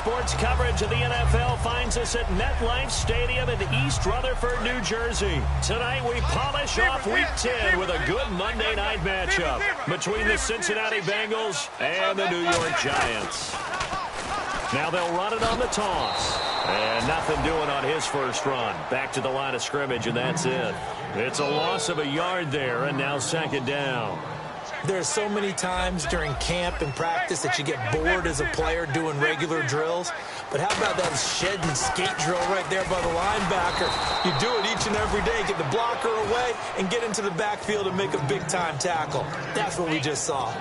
sports coverage of the NFL finds us at MetLife Stadium in East Rutherford, New Jersey. Tonight we polish off Week 10 with a good Monday night matchup between the Cincinnati Bengals and the New York Giants. Now they'll run it on the toss. And nothing doing on his first run. Back to the line of scrimmage, and that's it. It's a loss of a yard there, and now second down. There's so many times during camp and practice that you get bored as a player doing regular drills. But how about that shed and skate drill right there by the linebacker? You do it each and every day. Get the blocker away and get into the backfield and make a big-time tackle. That's what we just saw.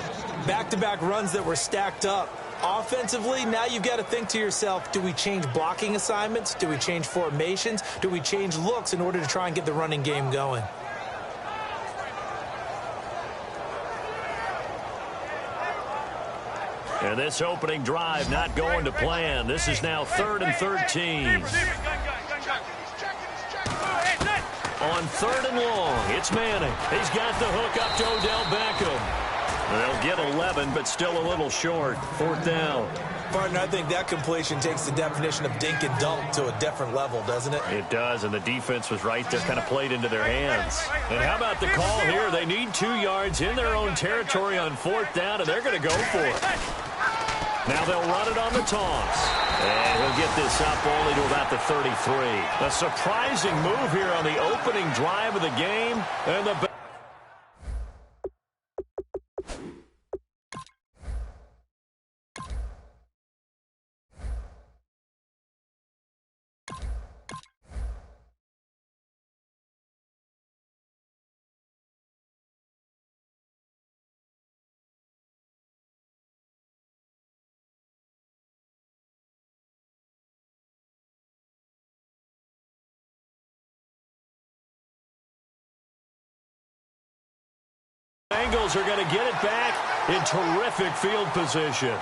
Back-to-back runs that were stacked up. Offensively, now you've got to think to yourself, do we change blocking assignments? Do we change formations? Do we change looks in order to try and get the running game going? And this opening drive not going to plan. This is now 3rd and 13. On 3rd and long, it's Manning. He's got the hook up to Odell Beckham. They'll get 11, but still a little short. 4th down. Partner, I think that completion takes the definition of dink and dunk to a different level, doesn't it? It does, and the defense was right there, kind of played into their hands. And how about the call here? They need 2 yards in their own territory on 4th down, and they're going to go for it. Now they'll run it on the toss. And he'll get this up only to about the 33. A surprising move here on the opening drive of the game. And the Bengals are going to get it back in terrific field position.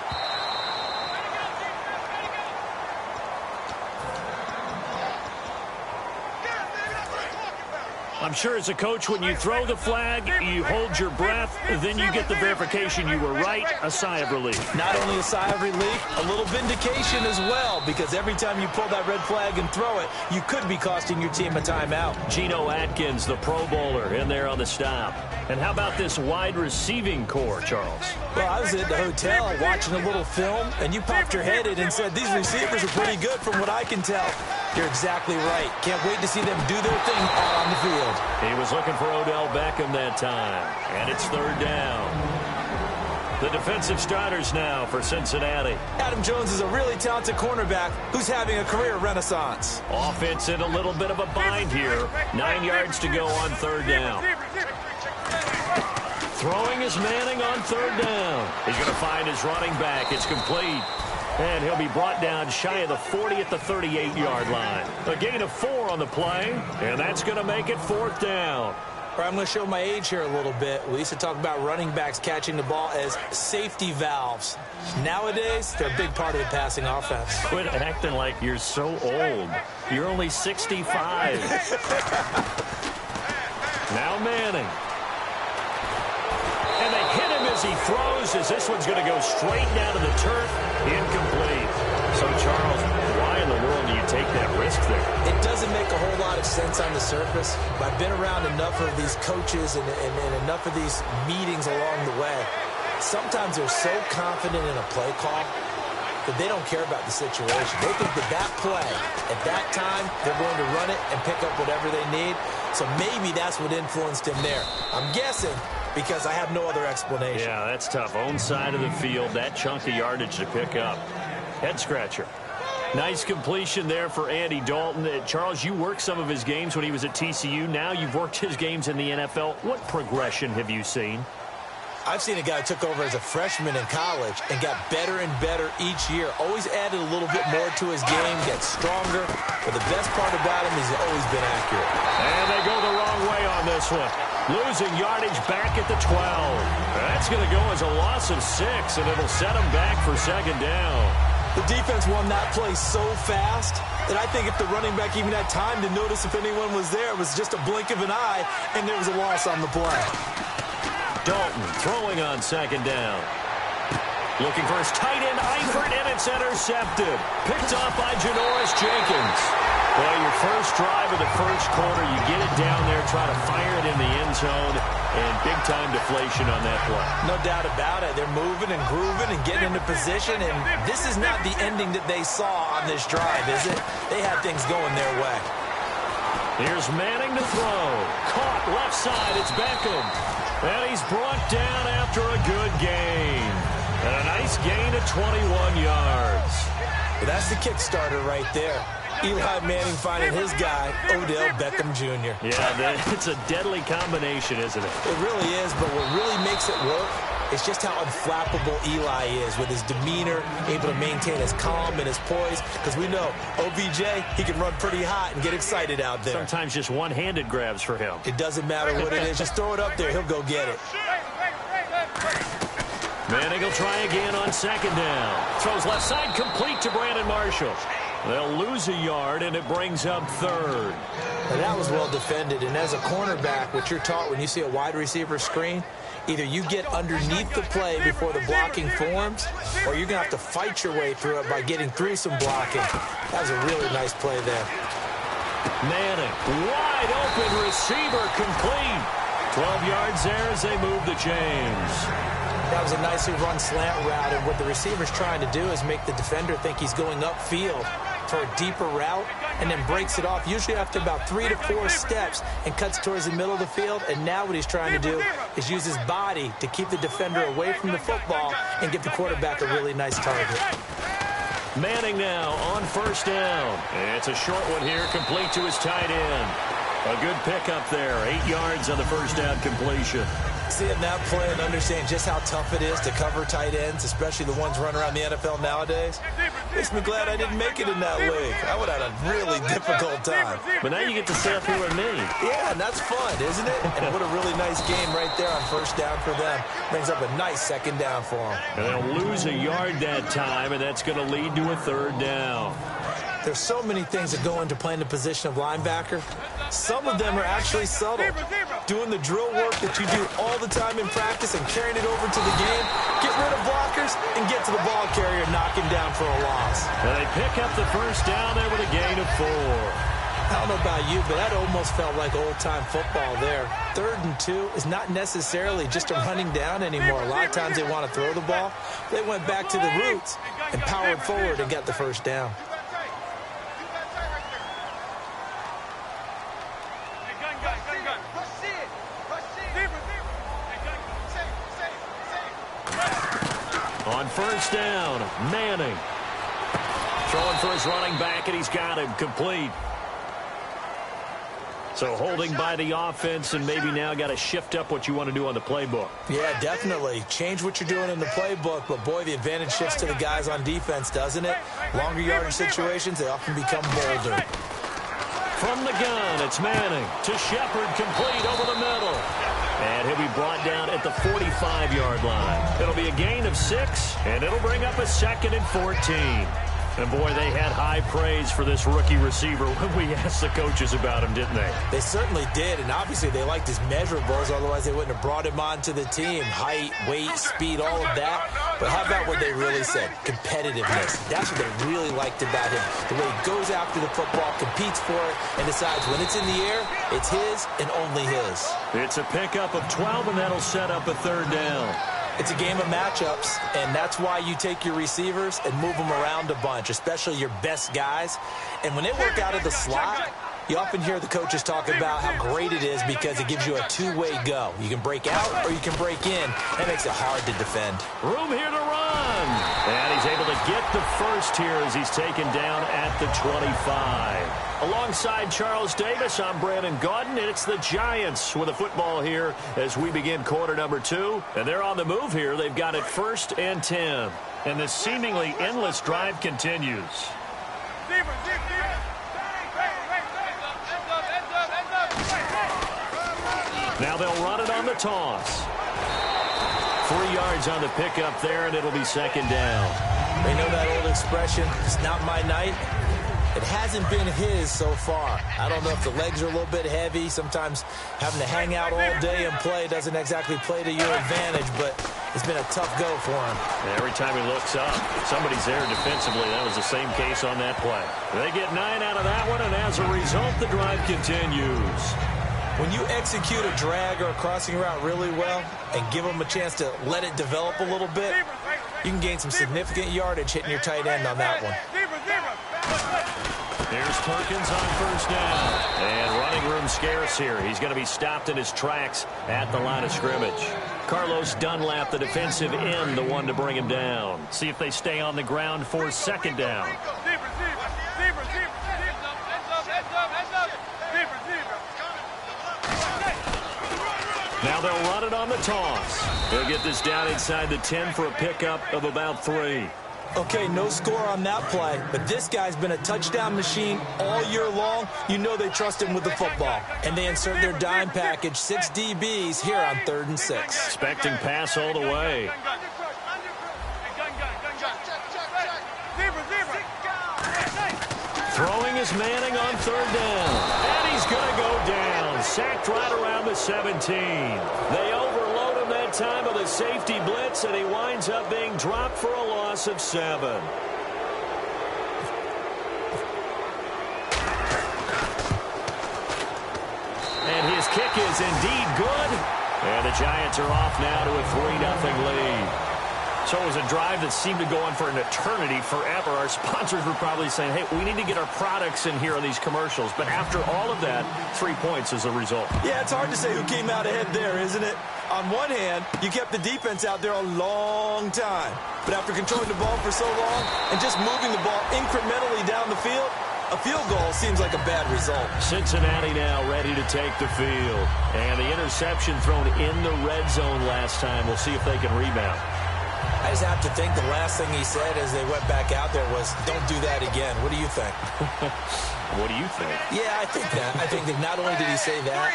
I'm sure as a coach, when you throw the flag, you hold your breath, then you get the verification you were right, a sigh of relief. Not only a sigh of relief, a little vindication as well, because every time you pull that red flag and throw it, you could be costing your team a timeout. Geno Atkins, the Pro Bowler, in there on the stop. And how about this wide receiving core, Charles? Well, I was at the hotel watching a little film, and you popped your head in and said, these receivers are pretty good from what I can tell. You're exactly right. Can't wait to see them do their thing out on the field. He was looking for Odell Beckham that time, and it's 3rd down. The defensive starters now for Cincinnati. Adam Jones is a really talented cornerback who's having a career renaissance. Offense in a little bit of a bind here. 9 yards to go on 3rd down. Throwing is Manning on 3rd down. He's going to find his running back. It's complete. And he'll be brought down shy of the 40 at the 38-yard line. A gain of 4 on the play, and that's going to make it 4th down. I'm going to show my age here a little bit. We used to talk about running backs catching the ball as safety valves. Nowadays, they're a big part of the passing offense. Quit acting like you're so old. You're only 65. Now Manning. And they hit him as he throws, as this one's going to go straight down to the turf. Incomplete. So, Charles, why in the world do you take that risk there? It doesn't make a whole lot of sense on the surface, but I've been around enough of these coaches and enough of these meetings along the way. Sometimes they're so confident in a play call that they don't care about the situation. They think that play, at that time, they're going to run it and pick up whatever they need. So maybe that's what influenced him there. I'm guessing, because I have no other explanation. Yeah, that's tough. Own side of the field, that chunk of yardage to pick up. Head scratcher. Nice completion there for Andy Dalton. Charles, you worked some of his games when he was at TCU. Now you've worked his games in the NFL. What progression have you seen? I've seen a guy who took over as a freshman in college and got better and better each year. Always added a little bit more to his game, gets stronger. But the best part about him is he's always been accurate. And they go the wrong way on this one. Losing yardage back at the 12. That's going to go as a loss of 6, and it'll set them back for 2nd down. The defense won that play so fast that I think if the running back even had time to notice if anyone was there, it was just a blink of an eye, and there was a loss on the play. Dalton throwing on 2nd down. Looking for his tight end, Eifert, and it's it's intercepted. Picked off by Janoris Jenkins. Well, your first drive of the first quarter, you get it down there, try to fire it in the end zone, and big-time deflation on that play. No doubt about it. They're moving and grooving and getting into position, and this is not the ending that they saw on this drive, is it? They had things going their way. Here's Manning to throw. Caught left side. It's Beckham. And he's brought down after a good gain. And a nice gain of 21 yards. Well, that's the Kickstarter right there. Eli Manning finding his guy, Odell Beckham Jr. Yeah, it's a deadly combination, isn't it? It really is, but what really makes it work is just how unflappable Eli is with his demeanor, able to maintain his calm and his poise, because we know OBJ, he can run pretty hot and get excited out there. Sometimes just one-handed grabs for him. It doesn't matter what it is. Just throw it up there. He'll go get it. Manning will try again on second down. Throws left side, complete to Brandon Marshall. They'll lose a yard, and it brings up third. Now, that was well defended, and as a cornerback, what you're taught when you see a wide receiver screen, either you get underneath the play before the blocking forms, or you're going to have to fight your way through it by getting through some blocking. That was a really nice play there. Manning, wide open receiver, complete. 12 yards there as they move to James. That was a nicely run slant route, and what the receiver's trying to do is make the defender think he's going upfield for a deeper route, and then breaks it off, usually after about 3 to 4 steps, and cuts towards the middle of the field. And now what he's trying to do is use his body to keep the defender away from the football and give the quarterback a really nice target. Manning now on first down. It's a short one here, complete to his tight end. A good pickup there, 8 yards on the first down completion. Seeing that play and understand just how tough it is to cover tight ends, especially the ones running around the NFL nowadays, makes me glad I didn't make it in that league. I would have had a really difficult time. But now you get to sit up here with me. Yeah, and that's fun, isn't it? And what a really nice game right there on first down for them. Brings up a nice second down for them. And they'll lose a yard that time, and that's going to lead to a third down. There's so many things that go into playing the position of linebacker. Some of them are actually subtle. Doing the drill work that you do all the time in practice and carrying it over to the game. Get rid of blockers and get to the ball carrier, knock him down for a loss. And they pick up the first down there with a gain of 4. I don't know about you, but that almost felt like old-time football there. 3rd and 2 is not necessarily just a running down anymore. A lot of times they want to throw the ball. They went back to the roots and powered forward and got the first down. On first down, Manning. Throwing for his running back, and he's got him complete. So holding by the offense, and maybe now got to shift up what you want to do on the playbook. Yeah, definitely. Change what you're doing in the playbook, but boy, the advantage shifts to the guys on defense, doesn't it? Longer yardage situations, they often become bolder. From the gun, it's Manning to Shepard, complete over the middle. And he'll be brought down at the 45-yard line. It'll be a gain of 6, and it'll bring up a 2nd and 14. And, boy, they had high praise for this rookie receiver when we asked the coaches about him, didn't they? They certainly did, and obviously they liked his measurables, otherwise they wouldn't have brought him onto the team. Height, weight, speed, all of that. But how about what they really said? Competitiveness. That's what they really liked about him. The way he goes after the football, competes for it, and decides when it's in the air, it's his and only his. It's a pickup of 12, and that'll set up a third down. It's a game of matchups, and that's why you take your receivers and move them around a bunch, especially your best guys. And when they work out of the slot, you often hear the coaches talk about how great it is because it gives you a two-way go. You can break out or you can break in. That makes it hard to defend. Room here to run. And he's able to get the first here as he's taken down at the 25. Alongside Charles Davis, I'm Brandon Gaudin, and it's the Giants with a football here as we begin quarter number 2. And they're on the move here. They've got it 1st and 10. And this seemingly endless drive continues. Now they'll run it on the toss. 3 yards on the pickup there, and it'll be 2nd down. They know that old expression, it's not my night. It hasn't been his so far. I don't know if the legs are a little bit heavy. Sometimes having to hang out all day and play doesn't exactly play to your advantage, but It's been a tough go for him. And every time he looks up, somebody's there defensively. That was the same case on that play. They get 9 out of that one, and as a result, the drive continues. When you execute a drag or a crossing route really well and give them a chance to let it develop a little bit, you can gain some significant yardage hitting your tight end on that one. Here's Perkins on first down. And running room scarce here. He's going to be stopped in his tracks at the line of scrimmage. Carlos Dunlap, the defensive end, the one to bring him down. See if they stay on the ground for second down. Now they'll run it on the toss. They'll get this down inside the 10 for a pickup of about 3. Okay, no score on that play, but this guy's been a touchdown machine all year long. You know they trust him with the football. And they insert their dime package, 6 DBs here on 3rd and 6. Expecting pass all the way. Throwing is Manning on 3rd down. And he's going to go down. Sacked right around the 17. They overload him that time with a safety blitz, and he winds up being dropped for a loss of 7. And his kick is indeed good. And the Giants are off now to a 3-0 lead. So it was a drive that seemed to go on for an eternity, forever. Our sponsors were probably saying, hey, we need to get our products in here on these commercials. But after all of that, 3 points as a result. Yeah, it's hard to say who came out ahead there, isn't it? On one hand, you kept the defense out there a long time. But after controlling the ball for so long and just moving the ball incrementally down the field, a field goal seems like a bad result. Cincinnati now ready to take the field. And the interception thrown in the red zone last time. We'll see if they can rebound. I just have to think the last thing he said as they went back out there was, don't do that again. What do you think? What do you think? Yeah, I think that not only did he say that,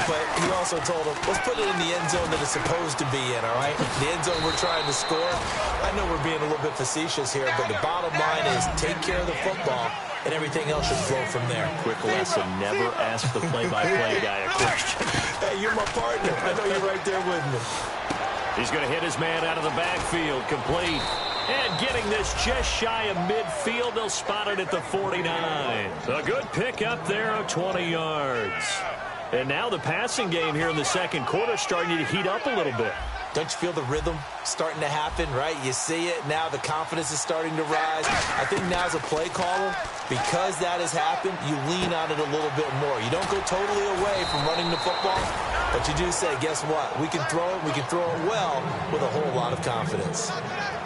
but he also told him, let's put it in the end zone that it's supposed to be in, all right? The end zone we're trying to score. I know we're being a little bit facetious here, but the bottom line is take care of the football, and everything else should flow from there. Quick lesson, never ask the play-by-play guy a question. Hey, you're my partner. I know you're right there with me. He's going to hit his man out of the backfield, complete. And getting this just shy of midfield, they'll spot it at the 49. A good pickup there of 20 yards. And now the passing game here in the second quarter starting to heat up a little bit. Don't you feel the rhythm starting to happen, right? You see it. Now the confidence is starting to rise. I think now as a play caller, because that has happened, you lean on it a little bit more. You don't go totally away from running the football, but you do say, guess what? We can throw it. We can throw it well with a whole lot of confidence.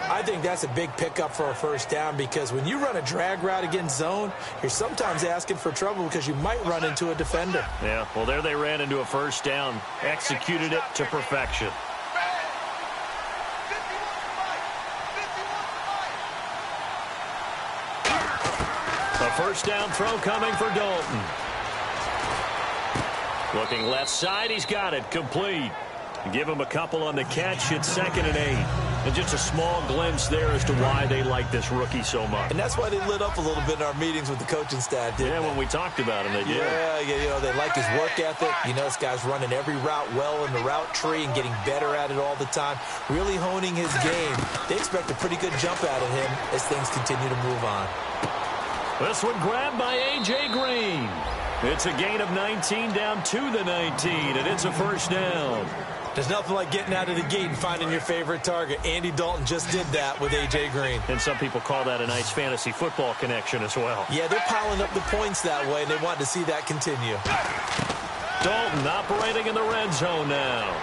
I think that's a big pickup for a first down because when you run a drag route against zone, you're sometimes asking for trouble because you might run into a defender. Yeah, well, there they ran into a first down, executed it to perfection. A first down throw coming for Dalton. Looking left side, he's got it, complete. Give him a couple on the catch. It's 2nd and 8. And just a small glimpse there as to why they like this rookie so much. And that's why they lit up a little bit in our meetings with the coaching staff, didn't they? When we talked about him, they did. Yeah, you know, they like his work ethic. You know, this guy's running every route well in the route tree and getting better at it all the time, really honing his game. They expect a pretty good jump out of him as things continue to move on. This one grabbed by A.J. Green. It's a gain of 19 down to the 19, and it's a first down. There's nothing like getting out of the gate and finding your favorite target. Andy Dalton just did that with A.J. Green. And some people call that a nice fantasy football connection as well. Yeah, they're piling up the points that way, and they want to see that continue. Dalton operating in the red zone now.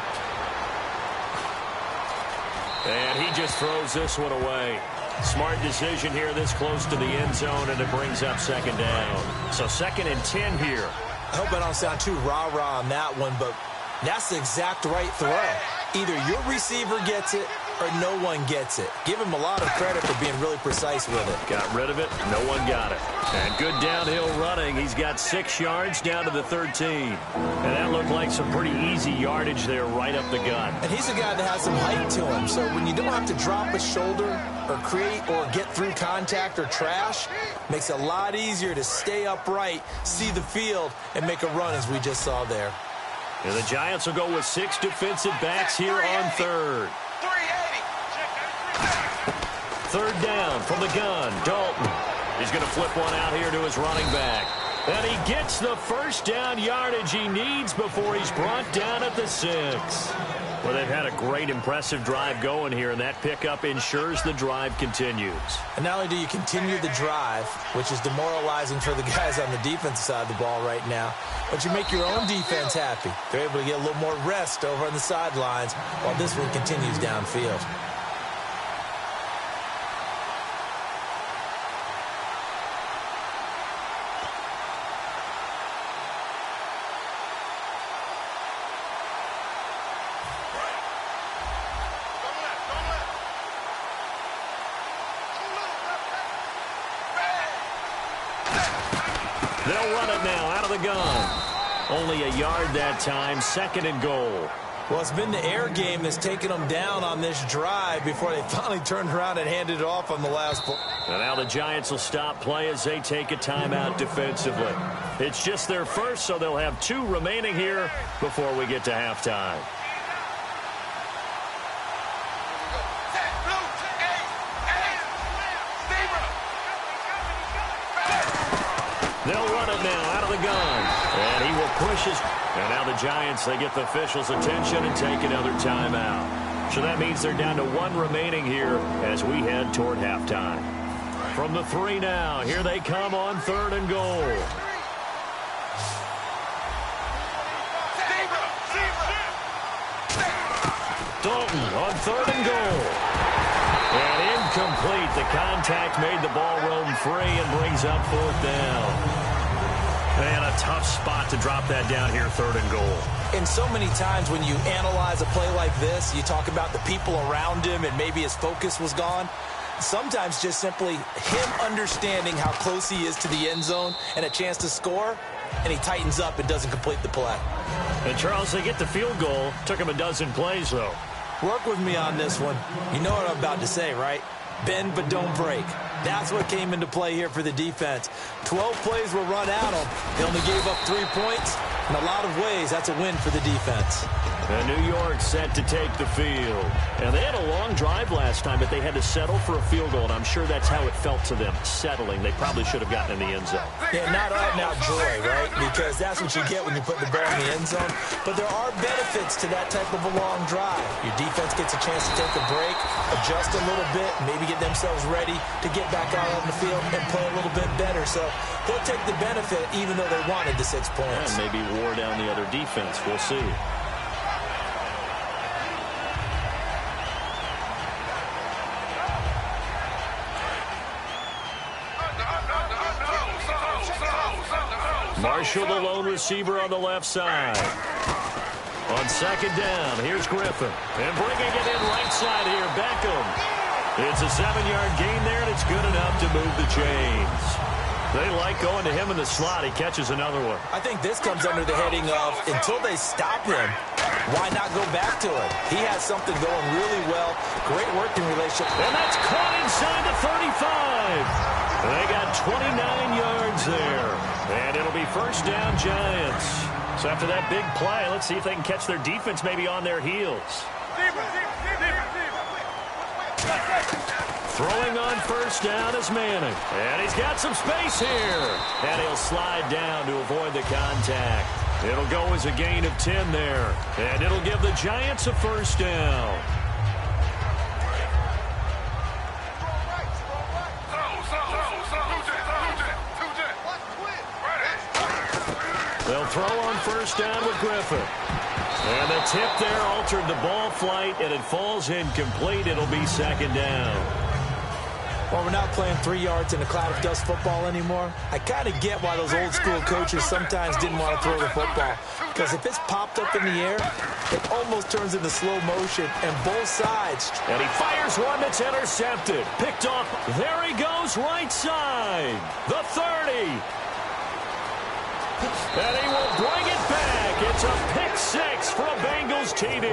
And he just throws this one away. Smart decision here this close to the end zone, and it brings up 2nd down. So 2nd and 10 here. I hope I don't sound too rah-rah on that one, but that's the exact right throw. Either your receiver gets it or no one gets it. Give him a lot of credit for being really precise with it. Got rid of it. No one got it. And good downhill running. He's got 6 yards down to the 13. And that looked like some pretty easy yardage there right up the gut. And he's a guy that has some height to him. So when you don't have to drop a shoulder or create or get through contact or trash, makes it a lot easier to stay upright, see the field, and make a run as we just saw there. And the Giants will go with 6 defensive backs here on 3rd. Third down from the gun. Dalton. He's going to flip one out here to his running back. And he gets the first down yardage he needs before he's brought down at the 6. Well, they've had a great, impressive drive going here, and that pickup ensures the drive continues. And not only do you continue the drive, which is demoralizing for the guys on the defensive side of the ball right now, but you make your own defense happy. They're able to get a little more rest over on the sidelines while this one continues downfield. They'll run it now out of the gun. Only a yard that time, 2nd and goal. Well, it's been the air game that's taken them down on this drive before they finally turned around and handed it off on the last play. And now the Giants will stop play as they take a timeout defensively. It's just their first, so they'll have 2 remaining here before we get to halftime. They'll run it now out of the gun. And he will push his... And now the Giants, they get the officials' attention and take another timeout. So that means they're down to 1 remaining here as we head toward halftime. From the 3 now, here they come on 3rd and goal. Dalton on 3rd and goal. And incomplete. The contact made the ball roam free and brings up 4th down. Man, a tough spot to drop that down here, 3rd and goal. And so many times when you analyze a play like this, you talk about the people around him and maybe his focus was gone. Sometimes just simply him understanding how close he is to the end zone and a chance to score, and he tightens up and doesn't complete the play. And, Charles, they get the field goal. Took him a dozen plays, though. Work with me on this one. You know what I'm about to say, right? Bend but don't break. That's what came into play here for the defense. 12 plays were run at them. They only gave up 3 points. In a lot of ways, that's a win for the defense. And New York set to take the field. And they had a long drive last time, but they had to settle for a field goal, and I'm sure that's how it felt to them, settling. They probably should have gotten in the end zone. Yeah, not out-and-out joy, right? Because that's what you get when you put the ball in the end zone. But there are benefits to that type of a long drive. Your defense gets a chance to take a break, adjust a little bit, maybe get themselves ready to get back out on the field and play a little bit better. So they'll take the benefit even though they wanted the 6 points. And maybe wore down the other defense. We'll see. Marshall, the lone receiver on the left side. On 2nd down, here's Griffin. And bringing it in right side here, Beckham. It's a 7-yard gain there, and it's good enough to move the chains. They like going to him in the slot. He catches another one. I think this comes under the heading of, until they stop him, why not go back to it? He has something going really well. Great working relationship. And that's caught inside the 35. They got 29 yards there. And it'll be 1st down, Giants. So after that big play, let's see if they can catch their defense maybe on their heels. Throwing on 1st down is Manning. And he's got some space here. And he'll slide down to avoid the contact. It'll go as a gain of 10 there. And it'll give the Giants a 1st down. They'll throw on 1st down with Griffin. And the tip there altered the ball flight, and it falls incomplete. It'll be 2nd down. Well, we're not playing 3 yards in a cloud of dust football anymore. I kind of get why those old school coaches sometimes didn't want to throw the football. Because if it's popped up in the air, it almost turns into slow motion, and both sides. And he fires one that's intercepted. Picked off. There he goes, right side. The 30. And he will bring it back. It's a pick-6 for a Bengals TD.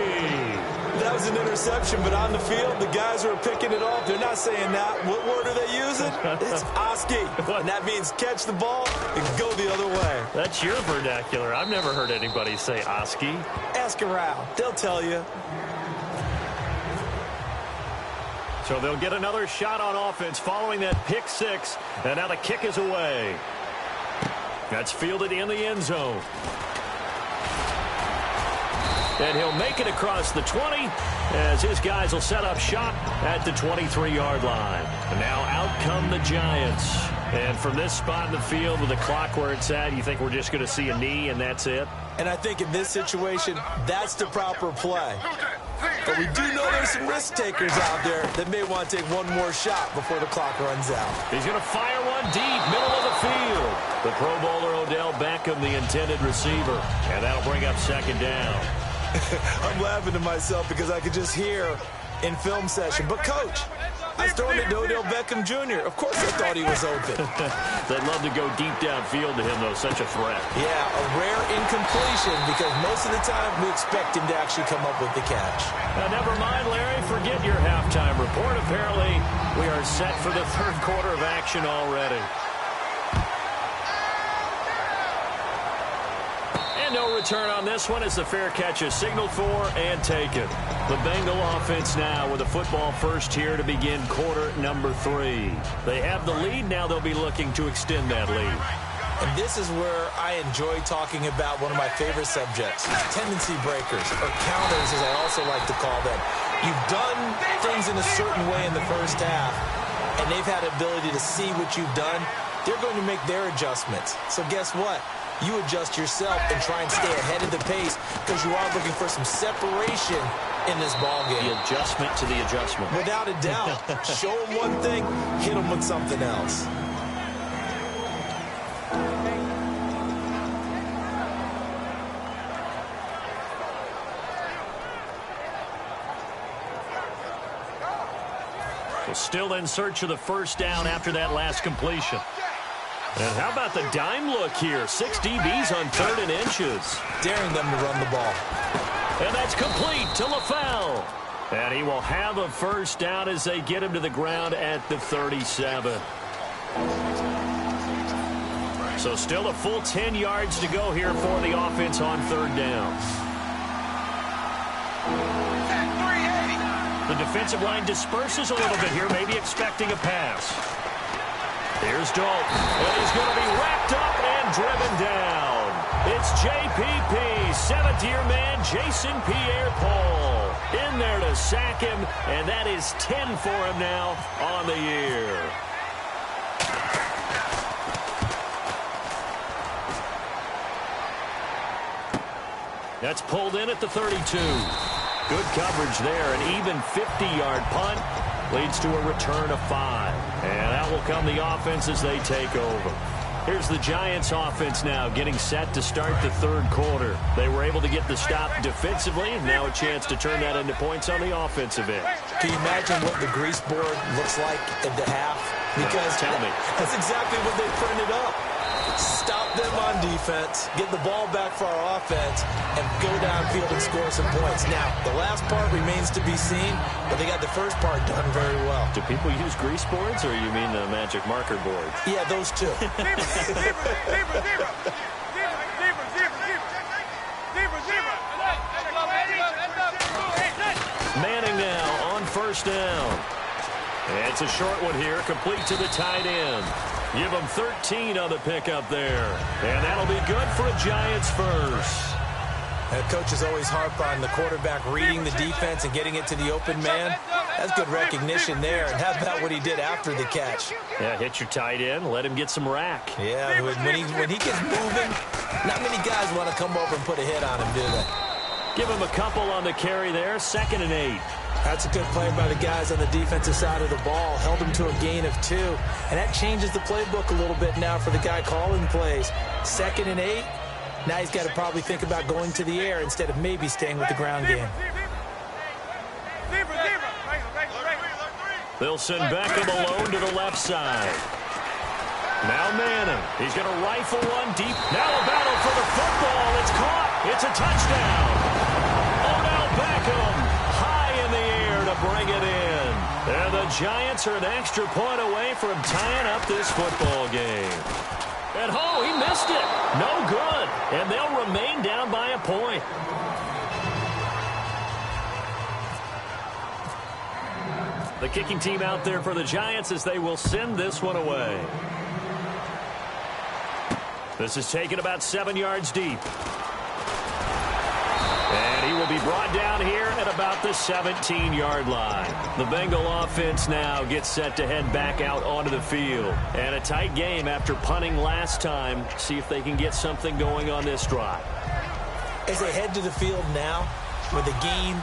That was an interception, but on the field, the guys who are picking it off, they're not saying that. What word are they using? It's Oski. And that means catch the ball and go the other way. That's your vernacular. I've never heard anybody say Oski. Ask around. They'll tell you. So they'll get another shot on offense following that pick six. And now the kick is away. That's fielded in the end zone. And he'll make it across the 20 as his guys will set up shop at the 23-yard line. And now out come the Giants. And from this spot in the field with the clock where it's at, you think we're just going to see a knee and that's it? And I think in this situation, that's the proper play. But we do know there's some risk takers out there that may want to take one more shot before the clock runs out. He's going to fire one deep, middle of the field. The Pro Bowler Odell Beckham, the intended receiver. And that'll bring up second down. I'm laughing to myself because I could just hear in film session, but coach, I was throwing it to Odell Beckham Jr. Of course I thought he was open. They'd love to go deep downfield to him, though. Such a threat. Yeah, a rare incompletion because most of the time we expect him to actually come up with the catch. Now, never mind, Larry. Forget your halftime report. Apparently, we are set for the third quarter of action already. No return on this one as the fair catch is signaled for and taken. The Bengal offense now with a football first here to begin quarter number 3. They have the lead. Now they'll be looking to extend that lead. And this is where I enjoy talking about one of my favorite subjects, tendency breakers, or counters as I also like to call them. You've done things in a certain way in the first half, and they've had the ability to see what you've done. They're going to make their adjustments. So guess what? You adjust yourself and try and stay ahead of the pace because you are looking for some separation in this ball game. The adjustment to the adjustment. Without a doubt. Show them one thing, hit them with something else. Well, still in search of the first down after that last completion. And how about the dime look here? 6 DBs on 3rd and inches. Daring them to run the ball. And that's complete to LaFell. And he will have a first down as they get him to the ground at the 37. So still a full 10 yards to go here for the offense on 3rd down. The defensive line disperses a little bit here, maybe expecting a pass. Here's Dalton, and he's going to be wrapped up and driven down. It's JPP, 7th-year man, Jason Pierre-Paul, in there to sack him, and that is 10 for him now on the year. That's pulled in at the 32. Good coverage there, an even 50-yard punt. Leads to a return of 5. And that will come the offense as they take over. Here's the Giants offense now getting set to start the 3rd quarter. They were able to get the stop defensively, and now a chance to turn that into points on the offensive end. Can you imagine what the grease board looks like at the half? Because tell me. That's exactly what they printed up. Stop them on defense, get the ball back for our offense, and go downfield and score some points. Now, the last part remains to be seen, but they got the first part done very well. Do people use grease boards, or you mean the magic marker board? Yeah, those two. Manning now on first down. And it's a short one here, complete to the tight end. Give them 13 on the pickup there. And that'll be good for a Giants first. Coaches always harp on the quarterback reading the defense and getting it to the open man. That's good recognition there. And how about what he did after the catch? Yeah, hit your tight end, let him get some rack. Yeah, when he gets moving, not many guys want to come over and put a hit on him, do they? Give him a couple on the carry there, 2nd and 8. That's a good play by the guys on the defensive side of the ball. Held him to a gain of 2. And that changes the playbook a little bit now for the guy calling plays. 2nd and 8. Now he's got to probably think about going to the air instead of maybe staying with the ground game. They'll send Beckham alone to the left side. Now Manning. He's going to rifle one deep. Now a battle for the football. It's caught. It's a touchdown. Odell Beckham high in the air to bring it in. And the Giants are an extra point away from tying up this football game. And he missed it. No good. And they'll remain down by a point. The kicking team out there for the Giants as they will send this one away. This is taken about 7 yards deep. And he will be brought down here at about the 17-yard line. The Bengal offense now gets set to head back out onto the field. And a tight game after punting last time. See if they can get something going on this drive. As they head to the field now, with the game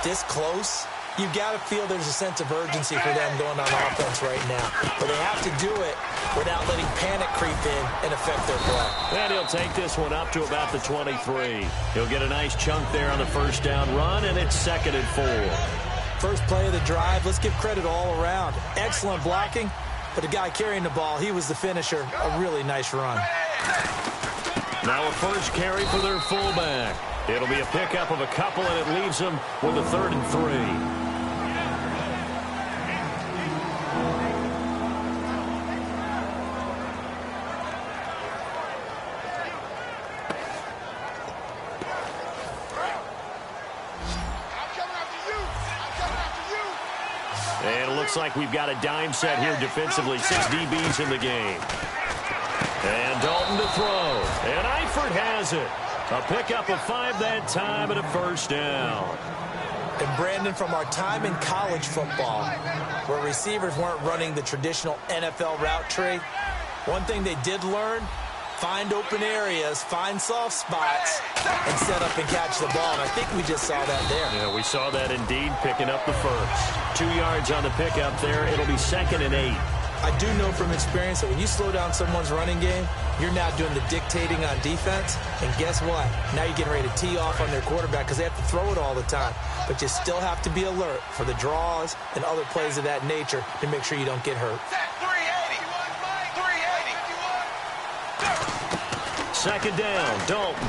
this close, you've got to feel there's a sense of urgency for them going on offense right now. But they have to do it without letting panic creep in and affect their play. And he'll take this one up to about the 23. He'll get a nice chunk there on the first down run, and it's 2nd and 4. First play of the drive, let's give credit all around. Excellent blocking, but the guy carrying the ball, he was the finisher. A really nice run. Now a first carry for their fullback. It'll be a pickup of a couple, and it leaves them with a 3rd and 3. And it looks like we've got a dime set here defensively. 6 DBs in the game. And Dalton to throw. And Eifert has it. A pickup of 5 that time and a first down. And Brandon, from our time in college football, where receivers weren't running the traditional NFL route tree, one thing they did learn, find open areas, find soft spots, and set up and catch the ball. And I think we just saw that there. Yeah, we saw that indeed, picking up the first. 2 yards on the pickup there. It'll be 2nd and 8. I do know from experience that when you slow down someone's running game, you're now doing the dictating on defense. And guess what? Now you're getting ready to tee off on their quarterback because they have to throw it all the time. But you still have to be alert for the draws and other plays of that nature to make sure you don't get hurt. 2nd down, Dalton.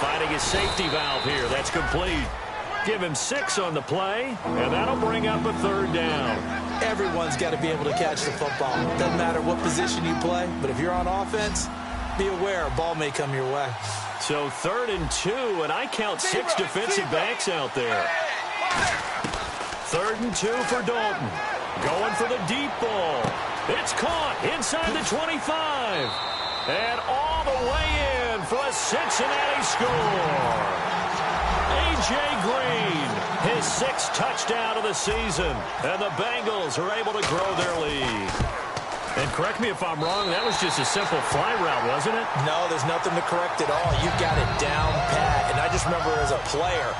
Finding his safety valve here. That's complete. Give him 6 on the play, and that'll bring up a 3rd down. Everyone's got to be able to catch the football. Doesn't matter what position you play, but if you're on offense, be aware a ball may come your way. So 3rd and 2, and I count 6 defensive backs out there. 3rd and 2 for Dalton. Going for the deep ball. It's caught inside the 25. And all the way in for a Cincinnati score. A.J. Green, his 6th touchdown of the season. And the Bengals are able to grow their lead. And correct me if I'm wrong, that was just a simple fly route, wasn't it? No, there's nothing to correct at all. You got it down pat. And I just remember as a player,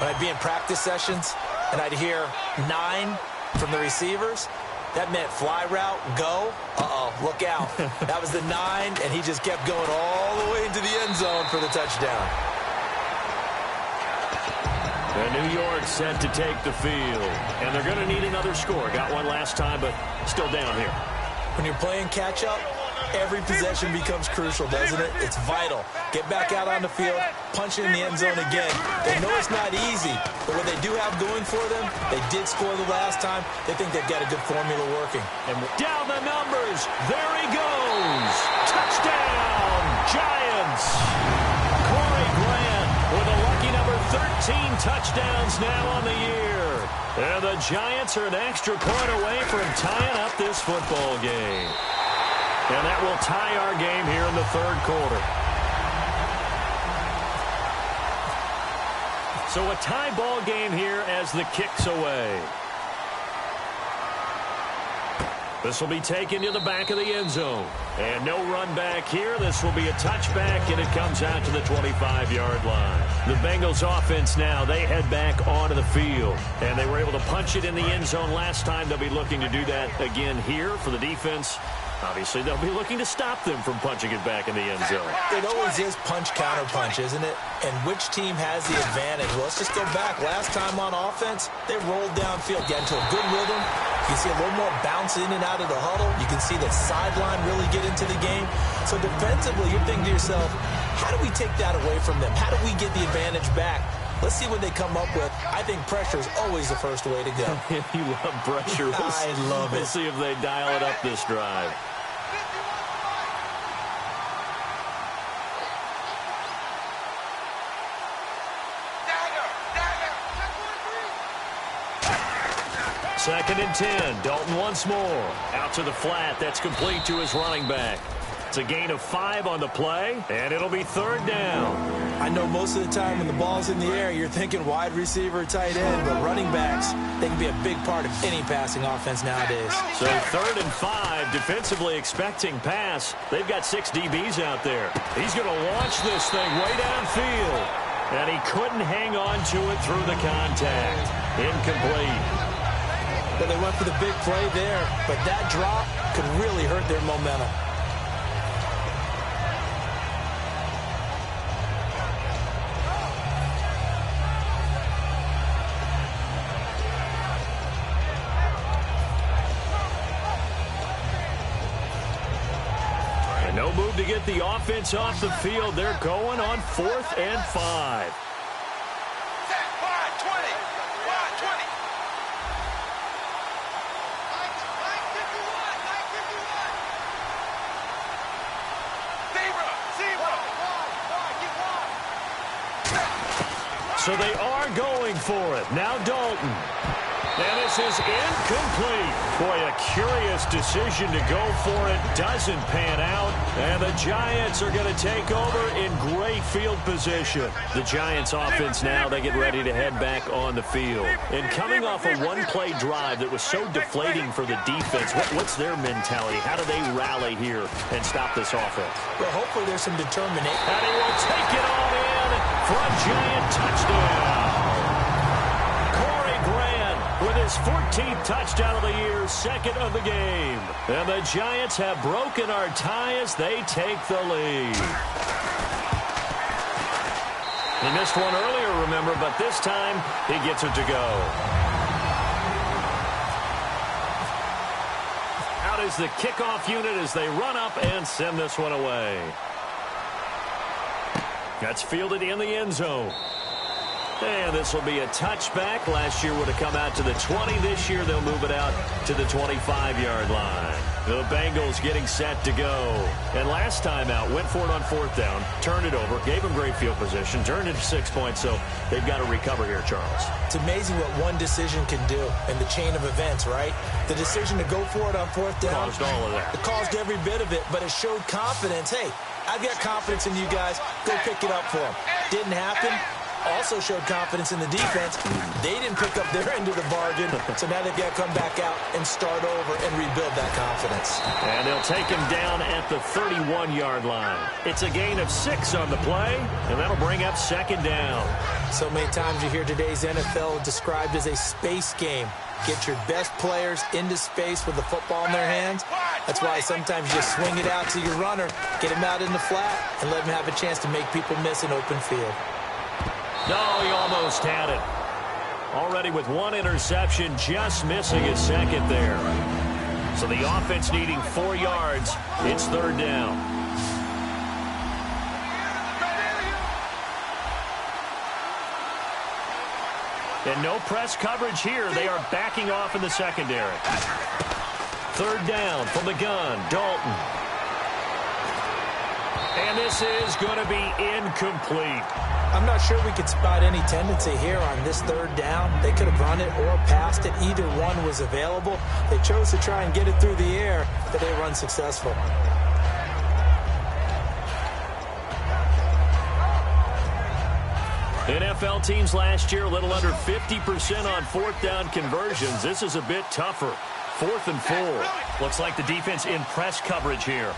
when I'd be in practice sessions, and I'd hear 9 from the receivers, that meant fly route, go. Uh-oh, look out. That was the 9, and he just kept going all the way into the end zone for the touchdown. And New York set to take the field. And they're going to need another score. Got one last time, but still down here. When you're playing catch-up, every possession becomes crucial, doesn't it? It's vital. Get back out on the field, punch it in the end zone again. They know it's not easy, but what they do have going for them, they did score the last time. They think they've got a good formula working. And down the numbers. There he goes. Touchdown, Giants. Corey Grant with a lucky number 13 touchdowns now on the year. And the Giants are an extra point away from tying up this football game. And that will tie our game here in the 3rd quarter. So a tie ball game here as the kick's away. This will be taken to the back of the end zone. And no run back here. This will be a touchback, and it comes out to the 25-yard line. The Bengals offense now, they head back onto the field. And they were able to punch it in the end zone last time. They'll be looking to do that again here for the defense. Obviously, they'll be looking to stop them from punching it back in the end zone. It always is punch-counter-punch, isn't it? And which team has the advantage? Well, let's just go back. Last time on offense, they rolled downfield, get into a good rhythm. You can see a little more bounce in and out of the huddle. You can see the sideline really get into the game. So defensively, you're thinking to yourself, how do we take that away from them? How do we get the advantage back? Let's see what they come up with. I think pressure is always the first way to go. You love pressure. I love it. We'll see if they dial it up this drive. 2nd and 10. Dalton once more. Out to the flat. That's complete to his running back. It's a gain of 5 on the play, and it'll be 3rd down. I know most of the time when the ball's in the air, you're thinking wide receiver, tight end, but running backs, they can be a big part of any passing offense nowadays. So 3rd and 5, defensively expecting pass. They've got 6 DBs out there. He's going to launch this thing way downfield, and he couldn't hang on to it through the contact. Incomplete. Well, they went for the big play there, but that drop could really hurt their momentum. No move to get the offense off the field. They're going on 4th and 5. So they are going for it. Now Dalton. And this is incomplete. Boy, a curious decision to go for it. Doesn't pan out. And the Giants are going to take over in great field position. The Giants offense now, they get ready to head back on the field. And coming off a one-play drive that was so deflating for the defense, what's their mentality? How do they rally here and stop this offense? Well, hopefully there's some determination. And he will take it all in for a Giant touchdown. With his 14th touchdown of the year, 2nd of the game. And the Giants have broken our tie as they take the lead. He missed one earlier, remember, but this time he gets it to go. Out is the kickoff unit as they run up and send this one away. That's fielded in the end zone. And this will be a touchback. Last year would have come out to the 20. This year they'll move it out to the 25-yard line. The Bengals getting set to go. And last time out, went for it on 4th down, turned it over, gave them great field position, turned it to 6 points, so they've got to recover here, Charles. It's amazing what one decision can do in the chain of events, right? The decision to go for it on 4th down. Caused all of that. It caused every bit of it, but it showed confidence. Hey, I've got confidence in you guys. Go pick it up for them. Didn't happen. Also showed confidence in the defense. They didn't pick up their end of the bargain, so now they've got to come back out and start over and rebuild that confidence. And they'll take him down at the 31-yard line. It's a gain of 6 on the play, and that'll bring up 2nd down. So many times you hear today's NFL described as a space game. Get your best players into space with the football in their hands. That's why sometimes you just swing it out to your runner, get him out in the flat, and let him have a chance to make people miss an open field. No, he almost had it. Already with 1 interception, just missing his 2nd there. So the offense needing 4 yards. It's 3rd down. And no press coverage here. They are backing off in the secondary. 3rd down from the gun, Dalton. And this is going to be incomplete. I'm not sure we could spot any tendency here on this 3rd down. They could have run it or passed it. Either one was available. They chose to try and get it through the air, but they were unsuccessful. NFL teams last year a little under 50% on 4th down conversions. This is a bit tougher. 4th and 4. Looks like the defense in press coverage here.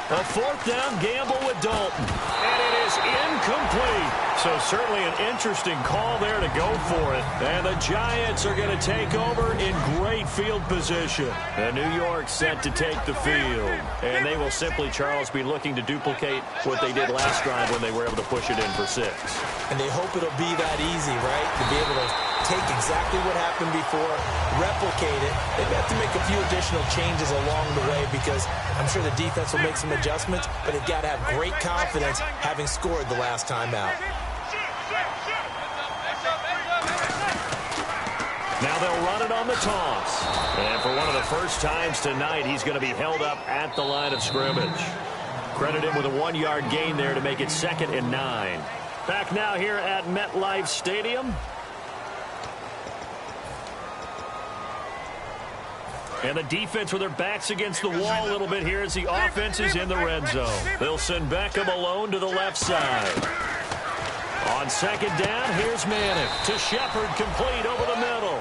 A 4th down gamble with Dalton. And it is incomplete. So certainly an interesting call there to go for it. And the Giants are going to take over in great field position. And New York set to take the field. And they will simply, Charles, be looking to duplicate what they did last drive when they were able to push it in for 6. And they hope it'll be that easy, right? To be able to take exactly what happened before, replicate it. They've got to make a few additional changes along the way because I'm sure the defense will make some adjustments, but they've got to have great confidence having scored the last time out. Now they'll run it on the toss. And for one of the first times tonight, he's going to be held up at the line of scrimmage. Credit him with a 1-yard gain there to make it 2nd and 9. Back now here at MetLife Stadium. And the defense with their backs against the wall a little bit here as the offense is in the red zone. They'll send Beckham alone to the left side. On second down, here's Manning to Shepard, complete over the middle.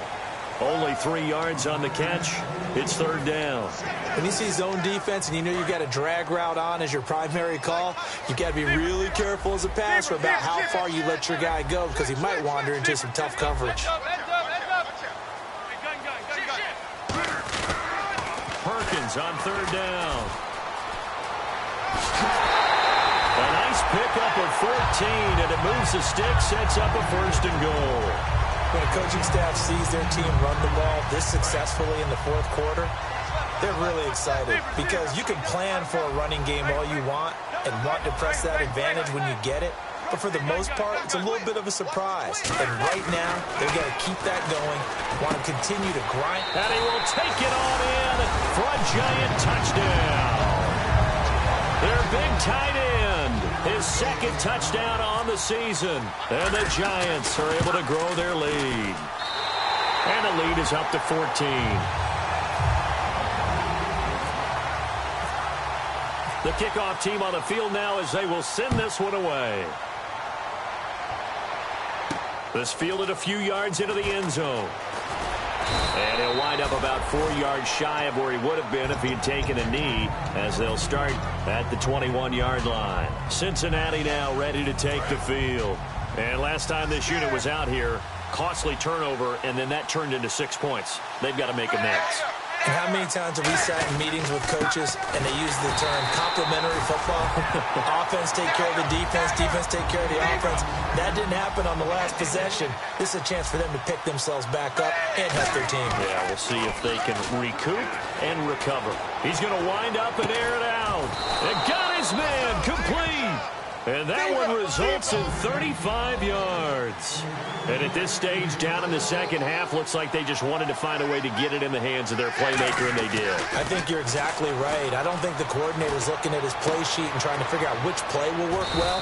Only 3 yards on the catch. It's third down. When you see zone defense and you know you've got a drag route on as your primary call, you've got to be really careful as a passer about how far you let your guy go because he might wander into some tough coverage. Perkins on third down. A nice pickup of 14, and it moves the stick, sets up a first and goal. When a coaching staff sees their team run the ball this successfully in the fourth quarter, they're really excited because you can plan for a running game all you want and want to press that advantage when you get it. But for the most part, it's a little bit of a surprise. And right now, they've got to keep that going, want to continue to grind. And he will take it on in for a Giant touchdown. Their big tight end, his second touchdown on the season. And the Giants are able to grow their lead. And the lead is up to 14. The kickoff team on the field now as they will send this one away. This fielded a few yards into the end zone. And he'll wind up about 4 yards shy of where he would have been if he had taken a knee, as they'll start at the 21-yard line. Cincinnati now ready to take the field. And last time this unit was out here, costly turnover, and then that turned into 6 points. They've got to make amends. And how many times have we sat in meetings with coaches and they use the term complementary football? Offense take care of the defense, defense take care of the offense. That didn't happen on the last possession. This is a chance for them to pick themselves back up and help their team. Yeah, we'll see if they can recoup and recover. He's going to wind up and air it out. And got his man complete. And that one results in 35 yards. And at this stage, down in the second half, looks like they just wanted to find a way to get it in the hands of their playmaker, and they did. I think you're exactly right. I don't think the coordinator's looking at his play sheet and trying to figure out which play will work well.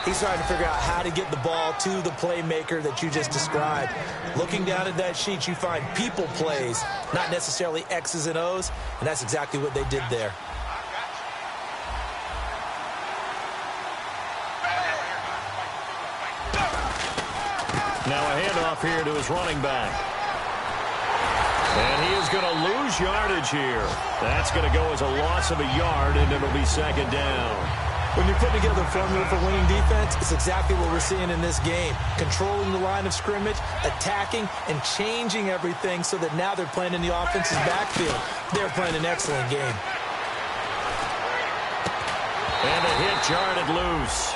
He's trying to figure out how to get the ball to the playmaker that you just described. Looking down at that sheet, you find people plays, not necessarily X's and O's, and that's exactly what they did there. Now a handoff here to his running back. And he is going to lose yardage here. That's going to go as a loss of a yard, and it'll be second down. When you're putting together a formula for winning defense, it's exactly what we're seeing in this game. Controlling the line of scrimmage, attacking, and changing everything so that now they're playing in the offense's backfield. They're playing an excellent game. And the hit jarred it loose.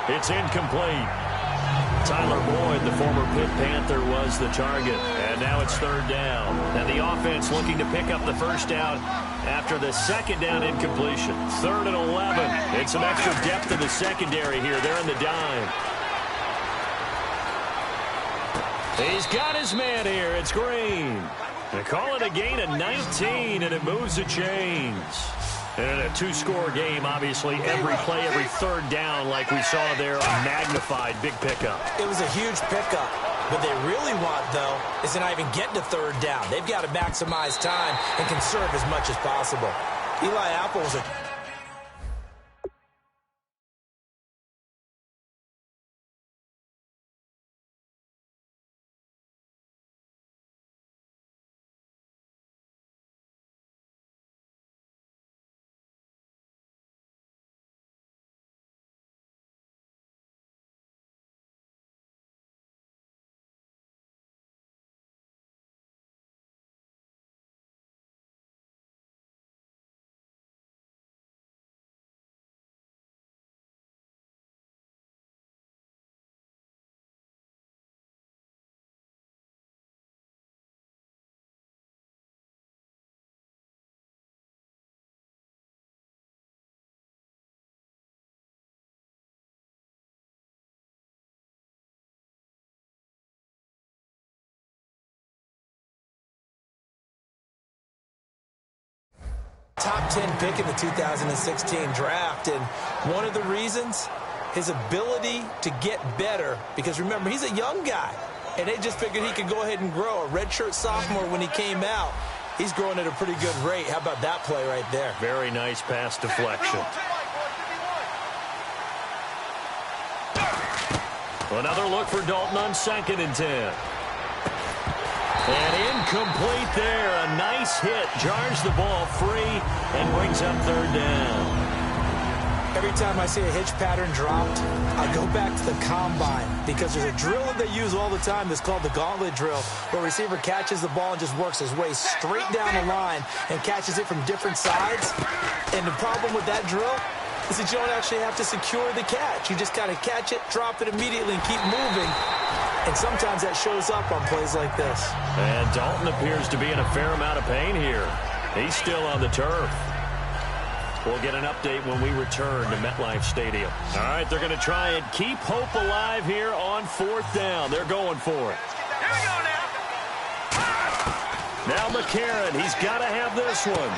It's incomplete. Tyler Boyd, the former Pitt Panther, was the target. And now it's third down. And the offense looking to pick up the first down after the second down incompletion. 3rd and 11. And some extra depth in the secondary here. They're in the dime. He's got his man here. It's Green. They call it a gain of 19, and it moves the chains. And in a two-score game, obviously, every play, every third down, like we saw there, a magnified big pickup. It was a huge pickup. What they really want, though, is to not even get to third down. They've got to maximize time and conserve as much as possible. Eli Apple was a... Top 10 pick in the 2016 draft, and one of the reasons, his ability to get better, because remember, he's a young guy, and they just figured he could go ahead and grow. A redshirt sophomore when he came out, He's growing at a pretty good rate. How about that play right there? Very nice pass deflection. Another look for Dalton on 2nd and 10. And incomplete there. A nice hit. Jars the ball free and brings up 3rd down. Every time I see a hitch pattern dropped, I go back to the combine because there's a drill that they use all the time that's called the gauntlet drill, where a receiver catches the ball and just works his way straight down the line and catches it from different sides. And the problem with that drill is that you don't actually have to secure the catch. You just kind of catch it, drop it immediately, and keep moving. And sometimes that shows up on plays like this. And Dalton appears to be in a fair amount of pain here. He's still on the turf. We'll get an update when we return to MetLife Stadium. All right, they're going to try and keep hope alive here on 4th down. They're going for it. Here we go now. Now McCarron, he's got to have this one.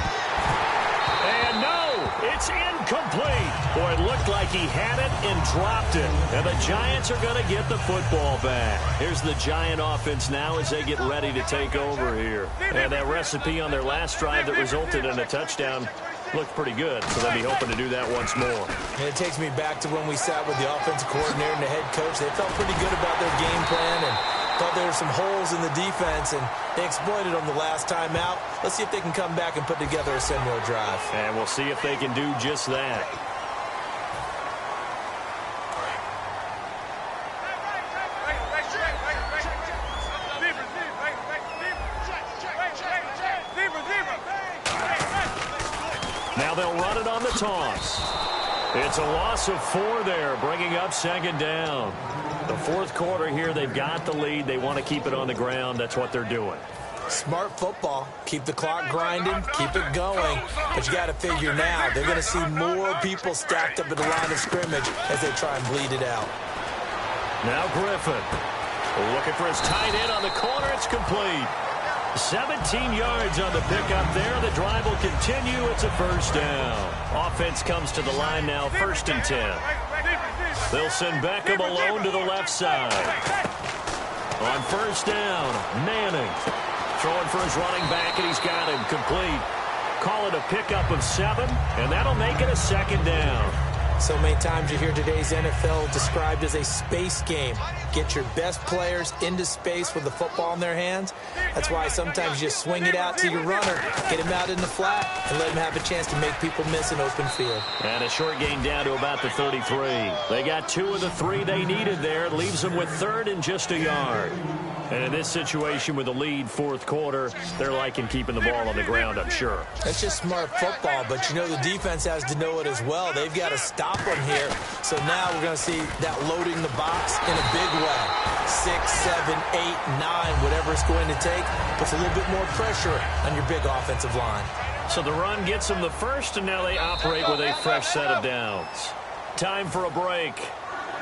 And no, it's incomplete. Boy, it looked like he had it and dropped it. And the Giants are going to get the football back. Here's the Giant offense now as they get ready to take over here. And that recipe on their last drive that resulted in a touchdown looked pretty good, so they'll be hoping to do that once more. And it takes me back to when we sat with the offensive coordinator and the head coach. They felt pretty good about their game plan and thought there were some holes in the defense, and they exploited them the last time out. Let's see if they can come back and put together a similar drive. And we'll see if they can do just that. Now they'll run it on the toss. It's a loss of 4 there, bringing up 2nd down. The 4th quarter here, they've got the lead. They want to keep it on the ground. That's what they're doing. Smart football. Keep the clock grinding, keep it going. But you got to figure now, they're going to see more people stacked up at the line of scrimmage as they try and bleed it out. Now Griffin. Looking for his tight end on the corner. It's complete. 17 yards on the pickup there. The drive will continue. It's a 1st down. Offense comes to the line now, 1st and 10. They'll send Beckham alone to the left side. On 1st down, Manning throwing for his running back, and he's got him complete. Call it a pickup of 7, and that'll make it a 2nd down. So many times you hear today's NFL described as a space game. Get your best players into space with the football in their hands. That's why sometimes you just swing it out to your runner, get him out in the flat, and let him have a chance to make people miss an open field. And a short gain down to about the 33. They got 2 of the 3 they needed there. It leaves them with 3rd and just a yard. And in this situation with the lead 4th quarter, they're liking keeping the ball on the ground, I'm sure. That's just smart football, but you know the defense has to know it as well. They've got to stop them here. So now we're going to see that loading the box in a big way. 6, 7, 8, 9, whatever it's going to take, puts a little bit more pressure on your big offensive line. So the run gets them the 1st, and now they operate with a fresh set of downs. Time for a break.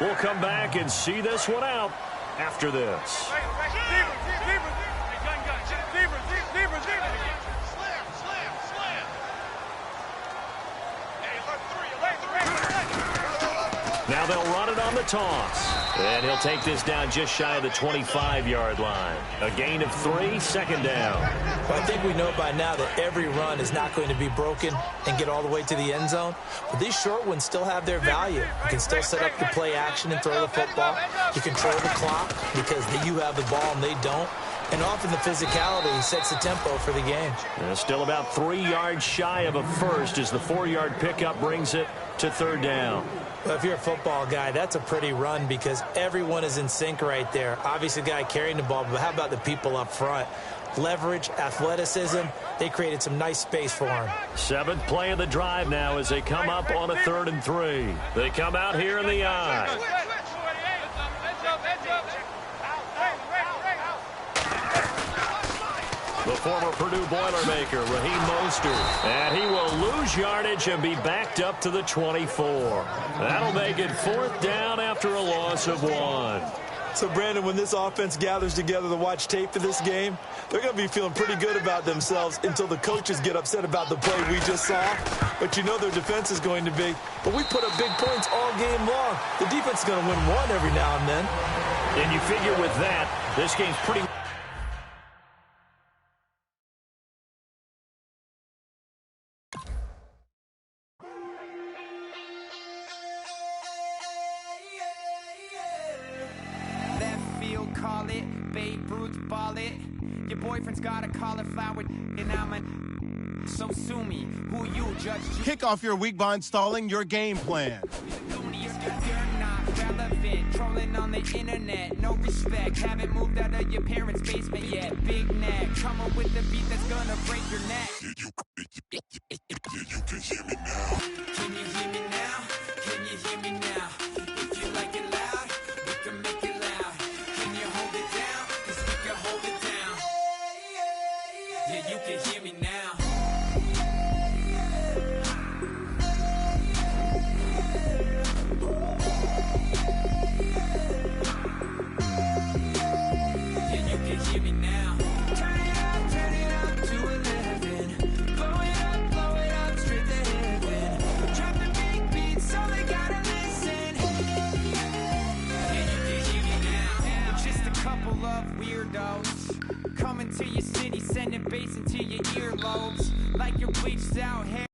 We'll come back and see this one out after this. Now they'll run it on the toss. And he'll take this down just shy of the 25-yard line. A gain of 3, 2nd down. Well, I think we know by now that every run is not going to be broken and get all the way to the end zone. But these short ones still have their value. You can still set up the play action and throw the football. You control the clock because you have the ball and they don't. And often the physicality sets the tempo for the game. And still about 3 yards shy of a 1st as the 4-yard pickup brings it to 3rd down. Well, if you're a football guy, that's a pretty run because everyone is in sync right there. Obviously, the guy carrying the ball, but how about the people up front? Leverage, athleticism, they created some nice space for him. 7th play of the drive now as they come up on a 3rd and 3. They come out here in the I. The former Purdue Boilermaker, Raheem Mostert. And he will lose yardage and be backed up to the 24. That'll make it 4th down after a loss of 1. So, Brandon, when this offense gathers together to watch tape for this game, they're going to be feeling pretty good about themselves until the coaches get upset about the play we just saw. But you know their defense is going to be. But we put up big points all game long. The defense is going to win one every now and then. And you figure with that, this game's pretty it, Babe Ruth ball it. Your boyfriend's got a cauliflower and I'm a so sue me. Who you, Judge? Kick off your week by installing your game plan. You're not relevant, trolling on the internet, no respect. Haven't moved out of your parents' basement yet. Big neck, coming with the beat that's gonna break your neck. You can hear me now. Can you hear me now? Can you hear me now? If you like it loud, we can make it loud. Can you hold it down? 'Cause we can hold it down. Yeah, you can hear me now. Hear me now. Turn it up to 11. Blow it up straight to heaven. Drop the big beats so they gotta listen. Yeah, you can hear me now. We're just a couple of weirdos coming to your city, sending bass into your earlobes like your bleached out hair.